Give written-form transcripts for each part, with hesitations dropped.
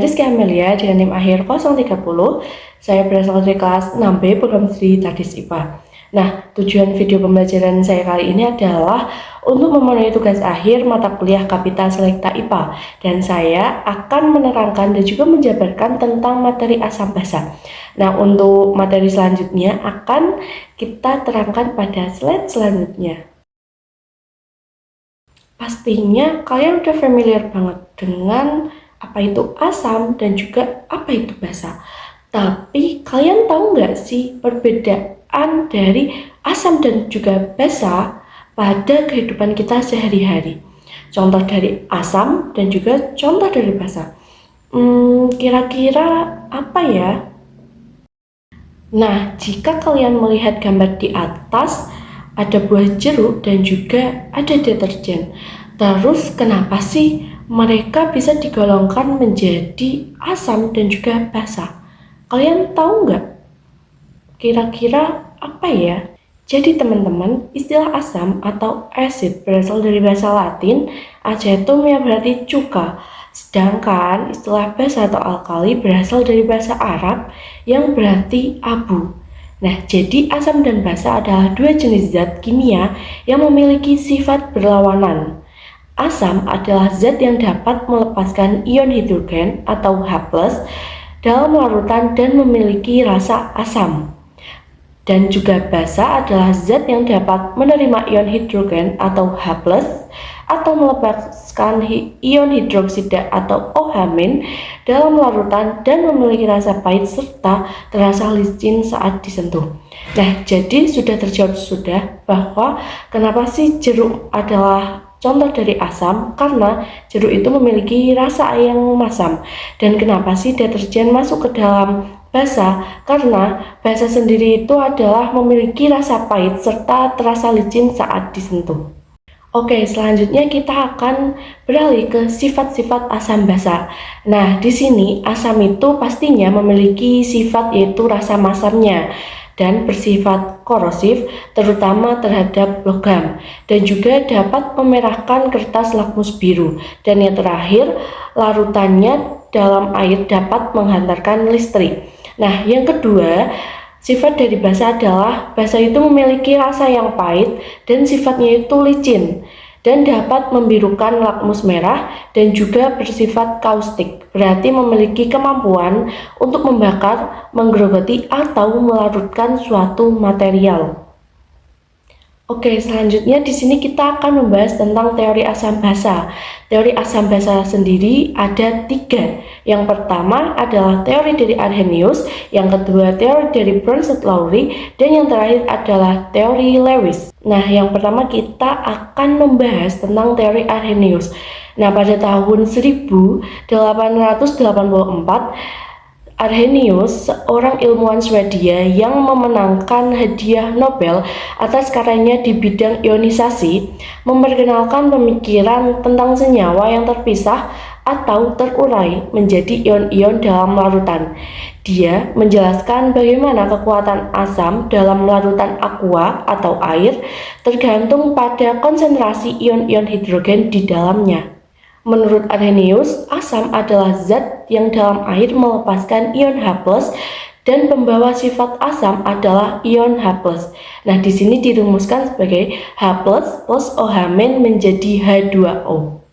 Rizky Amelia dengan NIM akhir 030. Saya berasal dari kelas 6B program studi Tadis IPA. Nah, tujuan video pembelajaran saya kali ini adalah untuk memenuhi tugas akhir mata kuliah Kapital Selekta IPA, dan saya akan menerangkan dan juga menjabarkan tentang materi asam basa. Nah, untuk materi selanjutnya akan kita terangkan pada slide selanjutnya. Pastinya kalian udah familiar banget dengan apa itu asam dan juga apa itu basa. Tapi kalian tahu nggak sih perbedaan dari asam dan juga basa pada kehidupan kita sehari-hari? Contoh dari asam dan juga contoh dari basa. Kira-kira apa ya? Nah, jika kalian melihat gambar di atas, ada buah jeruk dan juga ada deterjen. Terus kenapa sih mereka bisa digolongkan menjadi asam dan juga basa? Kalian tahu nggak? Kira-kira apa ya? Jadi teman-teman, istilah asam atau acid berasal dari bahasa Latin acetum yang berarti cuka. Sedangkan istilah basa atau alkali berasal dari bahasa Arab yang berarti abu. Nah, jadi asam dan basa adalah dua jenis zat kimia yang memiliki sifat berlawanan. Asam adalah zat yang dapat melepaskan ion hidrogen atau H+ dalam larutan dan memiliki rasa asam. Dan juga basa adalah zat yang dapat menerima ion hidrogen atau H+ atau melepaskan ion hidroksida atau OH- dalam larutan dan memiliki rasa pahit serta terasa licin saat disentuh. Nah, jadi sudah terjawab bahwa kenapa sih jeruk adalah contoh dari asam, karena jeruk itu memiliki rasa yang masam. Dan kenapa sih deterjen masuk ke dalam basa? Karena basa sendiri itu adalah memiliki rasa pahit serta terasa licin saat disentuh. Oke, selanjutnya kita akan beralih ke sifat-sifat asam basa. Nah, di sini asam itu pastinya memiliki sifat yaitu rasa masamnya dan bersifat korosif terutama terhadap logam, dan juga dapat memerahkan kertas lakmus biru. Dan yang terakhir, larutannya dalam air dapat menghantarkan listrik. Nah, yang kedua, sifat dari basa adalah basa itu memiliki rasa yang pahit dan sifatnya itu licin dan dapat membirukan lakmus merah dan juga bersifat kaustik, berarti memiliki kemampuan untuk membakar, menggerogoti atau melarutkan suatu material. Oke, selanjutnya di sini kita akan membahas tentang teori asam basa. Teori asam basa sendiri ada 3. Yang pertama adalah teori dari Arrhenius, yang kedua teori dari Bronsted-Lowry, dan yang terakhir adalah teori Lewis. Nah, yang pertama kita akan membahas tentang teori Arrhenius. Nah, pada tahun 1884, Arrhenius, seorang ilmuwan Swedia yang memenangkan hadiah Nobel atas karyanya di bidang ionisasi, memperkenalkan pemikiran tentang senyawa yang terpisah atau terurai menjadi ion-ion dalam larutan. Dia menjelaskan bagaimana kekuatan asam dalam larutan aqua atau air tergantung pada konsentrasi ion-ion hidrogen di dalamnya. Menurut Arrhenius, asam adalah zat yang dalam air melepaskan ion H+ dan pembawa sifat asam adalah ion H+. Nah, di sini dirumuskan sebagai H+ plus OH- menjadi H2O.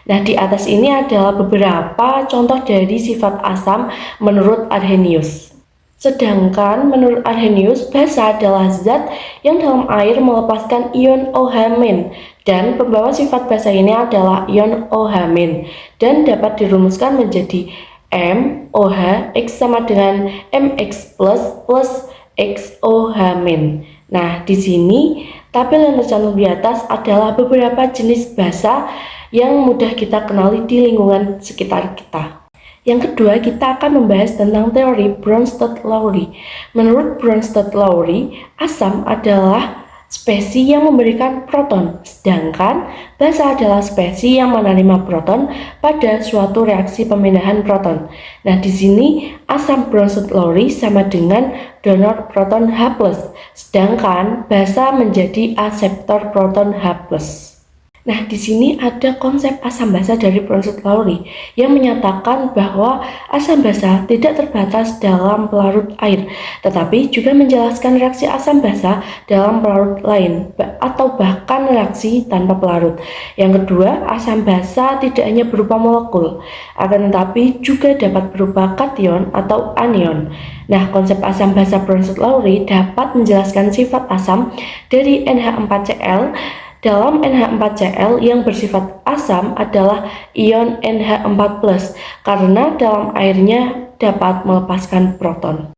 Nah, di atas ini adalah beberapa contoh dari sifat asam menurut Arrhenius. Sedangkan menurut Arrhenius, basa adalah zat yang dalam air melepaskan ion OH- dan pembawa sifat basa ini adalah ion OH- dan dapat dirumuskan menjadi MOH X sama dengan MX+ plus XOH-. Nah, di sini tabel yang tercantum di atas adalah beberapa jenis basa yang mudah kita kenali di lingkungan sekitar kita. Yang kedua, kita akan membahas tentang teori Bronsted-Lowry. Menurut Bronsted-Lowry, asam adalah spesies yang memberikan proton, sedangkan basa adalah spesies yang menerima proton pada suatu reaksi pemindahan proton. Nah, di sini asam Bronsted-Lowry sama dengan donor proton H+, sedangkan basa menjadi aseptor proton H+. Nah, di sini ada konsep asam basa dari Brownstedt-Lowry yang menyatakan bahwa asam basa tidak terbatas dalam pelarut air, tetapi juga menjelaskan reaksi asam basa dalam pelarut lain atau bahkan reaksi tanpa pelarut. Yang kedua, asam basa tidak hanya berupa molekul, akan tetapi juga dapat berupa kation atau anion. Nah, konsep asam basa Brownstedt-Lowry dapat menjelaskan sifat asam dari NH4Cl. Dalam NH4Cl yang bersifat asam adalah ion NH4+, karena dalam airnya dapat melepaskan proton.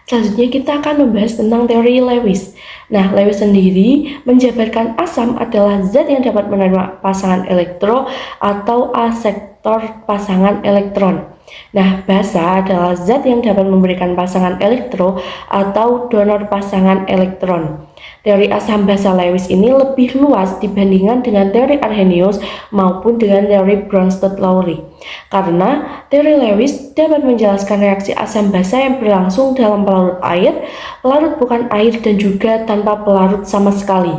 Selanjutnya kita akan membahas tentang teori Lewis. Nah, Lewis sendiri menjabarkan asam adalah zat yang dapat menerima pasangan elektro atau asektor pasangan elektron. Nah, basa adalah zat yang dapat memberikan pasangan elektro atau donor pasangan elektron. Teori asam basa Lewis ini lebih luas dibandingkan dengan teori Arrhenius maupun dengan teori Brownstedt-Lowry. Karena teori Lewis dapat menjelaskan reaksi asam basa yang berlangsung dalam pelarut air, pelarut bukan air, dan juga tanpa pelarut sama sekali.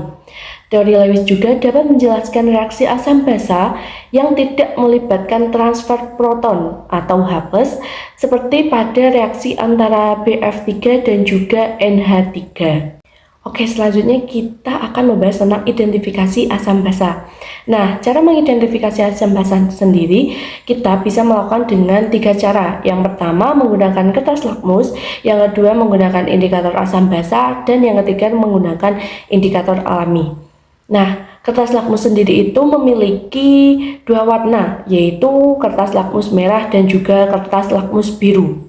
Teori Lewis juga dapat menjelaskan reaksi asam basa yang tidak melibatkan transfer proton atau H+, seperti pada reaksi antara BF3 dan juga NH3. Oke, selanjutnya kita akan membahas tentang identifikasi asam basa. Nah, cara mengidentifikasi asam basa sendiri kita bisa melakukan dengan 3 cara. Yang pertama menggunakan kertas lakmus, yang kedua menggunakan indikator asam basa, dan yang ketiga menggunakan indikator alami. Nah, kertas lakmus sendiri itu memiliki 2 warna, yaitu kertas lakmus merah dan juga kertas lakmus biru.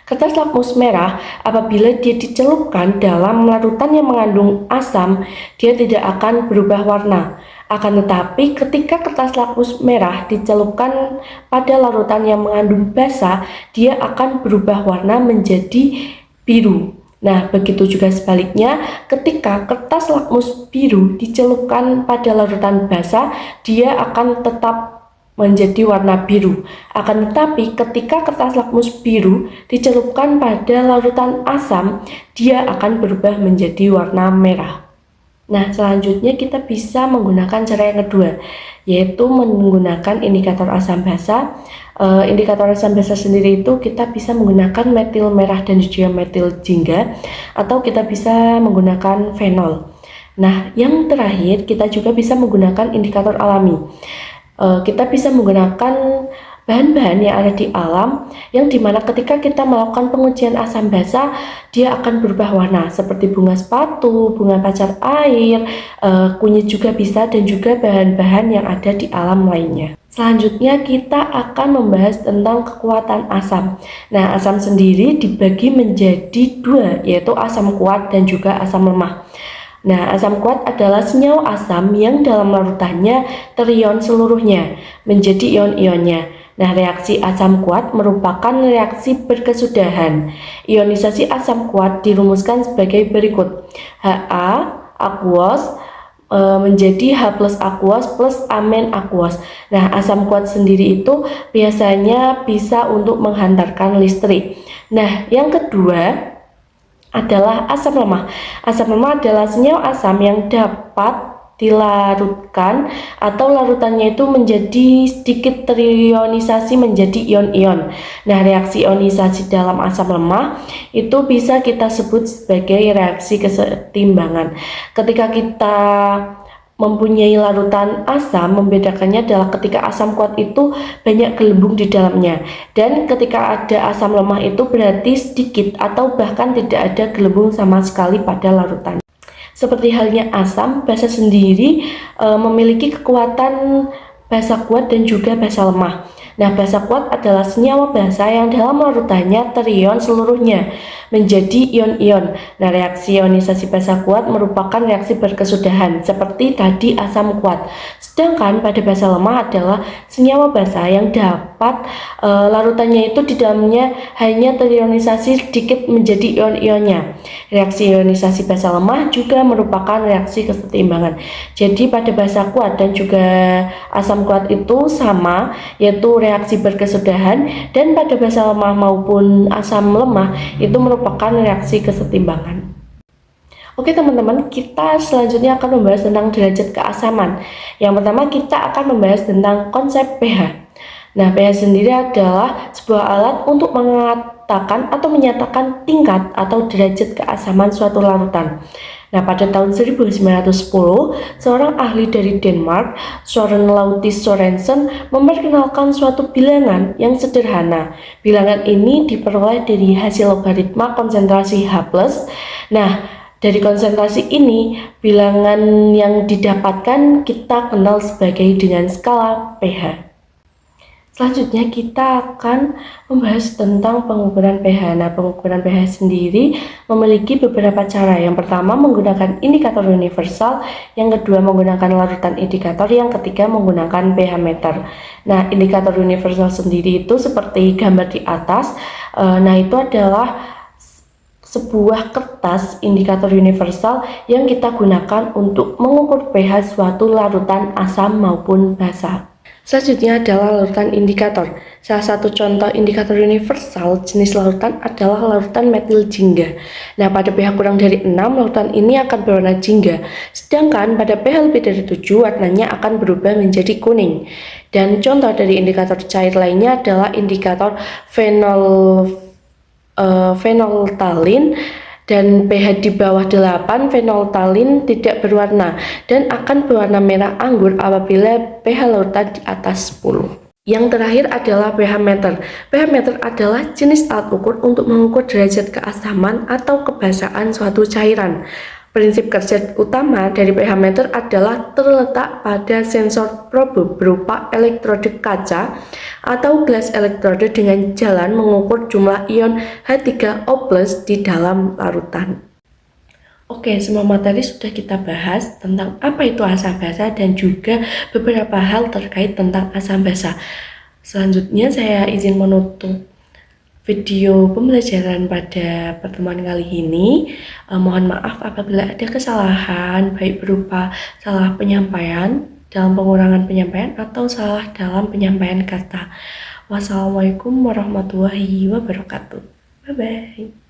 Kertas lakmus merah, apabila dia dicelupkan dalam larutan yang mengandung asam, dia tidak akan berubah warna. Akan tetapi, ketika kertas lakmus merah dicelupkan pada larutan yang mengandung basa, dia akan berubah warna menjadi biru. Nah, begitu juga sebaliknya, ketika kertas lakmus biru dicelupkan pada larutan basa, dia akan tetap menjadi warna biru. Akan tetapi ketika kertas lakmus biru dicelupkan pada larutan asam, dia akan berubah menjadi warna merah. Nah, selanjutnya kita bisa menggunakan cara yang kedua, yaitu menggunakan indikator asam basa. Indikator asam basa sendiri itu kita bisa menggunakan metil merah dan juga metil jingga, atau kita bisa menggunakan fenol. Nah, yang terakhir kita juga bisa menggunakan indikator alami. Kita bisa menggunakan bahan-bahan yang ada di alam, yang dimana ketika kita melakukan pengujian asam basa, dia akan berubah warna seperti bunga sepatu, bunga pacar air, kunyit juga bisa, dan juga bahan-bahan yang ada di alam lainnya. Selanjutnya kita akan membahas tentang kekuatan asam. Nah, asam sendiri dibagi menjadi 2, yaitu asam kuat dan juga asam lemah. Nah, asam kuat adalah senyawa asam yang dalam larutannya terion seluruhnya menjadi ion-ionnya. Nah, reaksi asam kuat merupakan reaksi berkesudahan. Ionisasi asam kuat dirumuskan sebagai berikut. Ha aquos menjadi H+ aquos plus amen aquos. Nah, asam kuat sendiri itu biasanya bisa untuk menghantarkan listrik. Nah, yang kedua adalah asam lemah. Asam lemah adalah senyawa asam yang dapat dilarutkan atau larutannya itu menjadi sedikit terionisasi menjadi ion-ion. Nah, reaksi ionisasi dalam asam lemah itu bisa kita sebut sebagai reaksi kesetimbangan. Ketika kita mempunyai larutan asam, membedakannya adalah ketika asam kuat itu banyak gelembung di dalamnya, dan ketika ada asam lemah itu berarti sedikit atau bahkan tidak ada gelembung sama sekali pada larutan. Seperti halnya asam, basa sendiri memiliki kekuatan basa kuat dan juga basa lemah. Nah, basa kuat adalah senyawa basa yang dalam larutannya terion seluruhnya menjadi ion-ion. Nah, reaksi ionisasi basa kuat merupakan reaksi berkesudahan seperti tadi asam kuat. Sedangkan pada basa lemah adalah senyawa basa yang dapat larutannya itu di dalamnya hanya terionisasi sedikit menjadi ion-ionnya. Reaksi ionisasi basa lemah juga merupakan reaksi kesetimbangan. Jadi pada basa kuat dan juga asam kuat itu sama, yaitu reaksi berkesudahan, dan pada basa lemah maupun asam lemah itu merupakan reaksi kesetimbangan. Oke teman-teman, kita selanjutnya akan membahas tentang derajat keasaman. Yang pertama kita akan membahas tentang konsep pH. Nah, pH sendiri adalah sebuah alat untuk mengatakan atau menyatakan tingkat atau derajat keasaman suatu larutan. Nah, pada tahun 1910, seorang ahli dari Denmark, Søren Lautis Sørensen, memperkenalkan suatu bilangan yang sederhana. Bilangan ini diperoleh dari hasil logaritma konsentrasi H+. Nah, dari konsentrasi ini, bilangan yang didapatkan kita kenal sebagai dengan skala pH. Selanjutnya kita akan membahas tentang pengukuran pH. Nah, pengukuran pH sendiri memiliki beberapa cara. Yang pertama menggunakan indikator universal, yang kedua menggunakan larutan indikator, yang ketiga menggunakan pH meter. Nah, indikator universal sendiri itu seperti gambar di atas. Nah, itu adalah sebuah kertas indikator universal yang kita gunakan untuk mengukur pH suatu larutan asam maupun basa. Selanjutnya adalah larutan indikator. Salah satu contoh indikator universal jenis larutan adalah larutan metil jingga. Nah, pada pH kurang dari 6, larutan ini akan berwarna jingga. Sedangkan pada pH lebih dari 7, warnanya akan berubah menjadi kuning. Dan contoh dari indikator cair lainnya adalah indikator fenoltalin. Dan pH di bawah 8, fenoltalin tidak berwarna dan akan berwarna merah anggur apabila pH larutan di atas 10. Yang terakhir adalah pH meter. pH meter adalah jenis alat ukur untuk mengukur derajat keasaman atau kebasaan suatu cairan. Prinsip kerja utama dari pH meter adalah terletak pada sensor probe berupa elektrode kaca atau gelas elektrode dengan jalan mengukur jumlah ion H3O+ di dalam larutan. Oke, semua materi sudah kita bahas tentang apa itu asam basa dan juga beberapa hal terkait tentang asam basa. Selanjutnya saya izin menutup video pembelajaran pada pertemuan kali ini. Mohon maaf apabila ada kesalahan, baik berupa salah penyampaian dalam pengurangan penyampaian atau salah dalam penyampaian kata. Wassalamualaikum warahmatullahi wabarakatuh. Bye-bye.